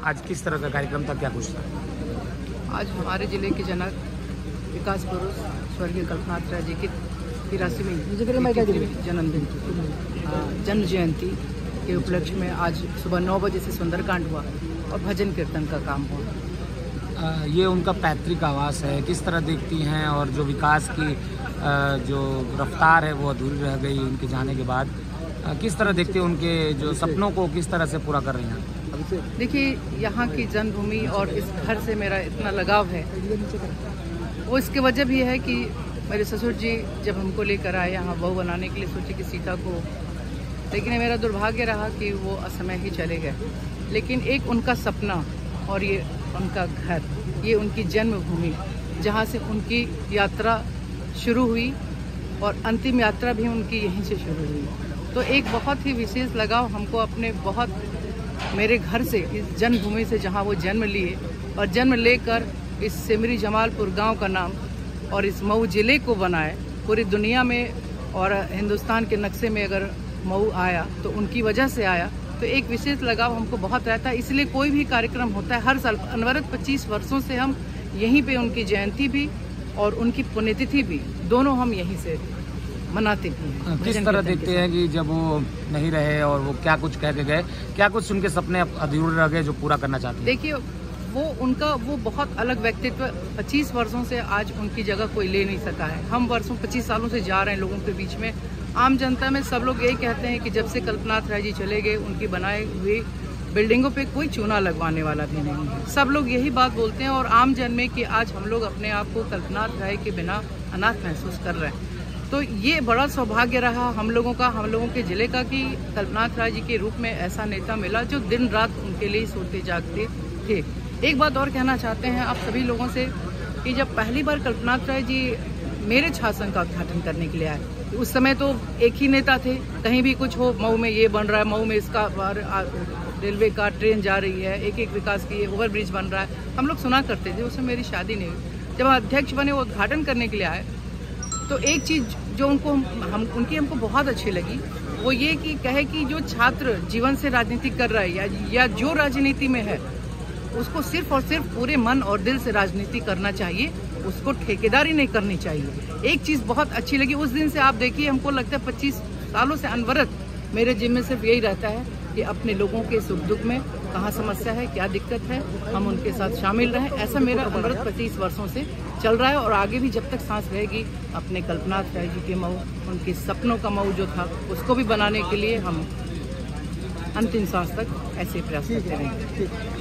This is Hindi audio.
आज किस तरह का कार्यक्रम था, क्या कुछ था? आज हमारे जिले के जनक विकास पुरुष स्वर्गीय कल्पनाथ राय जी की 83वीं जन्मदिन जन्म जयंती के उपलक्ष्य में आज सुबह 9 बजे से सुंदरकांड हुआ और भजन कीर्तन का काम हुआ। ये उनका पैतृक आवास है, किस तरह देखती हैं? और जो विकास की जो रफ्तार है वो अधूरी रह गई उनके जाने के बाद, किस तरह देखते हैं उनके जो सपनों को किस तरह से पूरा कर रही हैं? देखिए, यहाँ की जन्मभूमि और इस घर से मेरा इतना लगाव है, वो इसकी वजह भी है कि मेरे ससुर जी जब हमको लेकर आए यहाँ बहू बनाने के लिए, सोचे कि सीता को, लेकिन मेरा दुर्भाग्य रहा कि वो असमय ही चले गए। लेकिन एक उनका सपना और ये उनका घर, ये उनकी जन्मभूमि जहाँ से उनकी यात्रा शुरू हुई और अंतिम यात्रा भी उनकी यहीं से शुरू हुई, तो एक बहुत ही विशेष लगाव हमको अपने मेरे घर से, इस जन्मभूमि से जहाँ वो जन्म लिए और जन्म लेकर इस सिमरी जमालपुर गांव का नाम और इस मऊ जिले को बनाए। पूरी दुनिया में और हिंदुस्तान के नक्शे में अगर मऊ आया तो उनकी वजह से आया, तो एक विशेष लगाव हमको बहुत रहता है। इसलिए कोई भी कार्यक्रम होता है हर साल, अनवरत 25 वर्षों से हम यहीं पे उनकी जयंती भी और उनकी पुण्यतिथि भी दोनों हम यहीं से मनाते हैं। किस तरह देखते हैं कि जब वो नहीं रहे और वो क्या कुछ कह के गए, क्या कुछ उनके सपने अधूरे रह गए जो पूरा करना चाहते हैं? देखिए, वो बहुत अलग व्यक्तित्व, 25 वर्षों से आज उनकी जगह कोई ले नहीं सका है। हम 25 सालों से जा रहे हैं लोगों के बीच में, आम जनता में सब लोग यही कहते हैं कि जब से कल्पनाथ राय जी चले गए, उनकी बनाई हुई बिल्डिंगों पे कोई चूना लगवाने वाला भी नहीं है। सब लोग यही बात बोलते हैं और आम जन में कि आज हम लोग अपने आप को कल्पनाथ राय के बिना अनाथ महसूस कर रहे हैं। तो ये बड़ा सौभाग्य रहा हम लोगों के ज़िले का कि कल्पनाथ राय जी के रूप में ऐसा नेता मिला जो दिन रात उनके लिए सोते जागते थे। एक बात और कहना चाहते हैं आप सभी लोगों से कि जब पहली बार कल्पनाथ राय जी मेरे छात्र का उद्घाटन करने के लिए आए, उस समय तो एक ही नेता थे, कहीं भी कुछ हो, मऊ में ये बन रहा है, मऊ में इसका रेलवे का ट्रेन जा रही है, एक विकास की ओवर ब्रिज बन रहा है, हम लोग सुना करते थे। उसमें मेरी शादी नहीं हुई। जब अध्यक्ष बने, वो उद्घाटन करने के लिए आए, तो एक चीज़ जो उनकी हमको बहुत अच्छी लगी, वो ये कि कहे कि जो छात्र जीवन से राजनीति कर रहा है या जो राजनीति में है, उसको सिर्फ और सिर्फ पूरे मन और दिल से राजनीति करना चाहिए, उसको ठेकेदारी नहीं करनी चाहिए। एक चीज़ बहुत अच्छी लगी उस दिन से, आप देखिए, हमको लगता है 25 सालों से अनवरत मेरे जिम्मे सिर्फ यही रहता है कि अपने लोगों के सुख दुख में कहाँ समस्या है, क्या दिक्कत है, हम उनके साथ शामिल रहें। ऐसा मेरा अनवरत 25 वर्षों से चल रहा है और आगे भी जब तक सांस रहेगी, अपने कल्पनाथ राय जी के मऊ, उनके सपनों का मऊ जो था, उसको भी बनाने के लिए हम अंतिम सांस तक ऐसे प्रयास करते रहेंगे।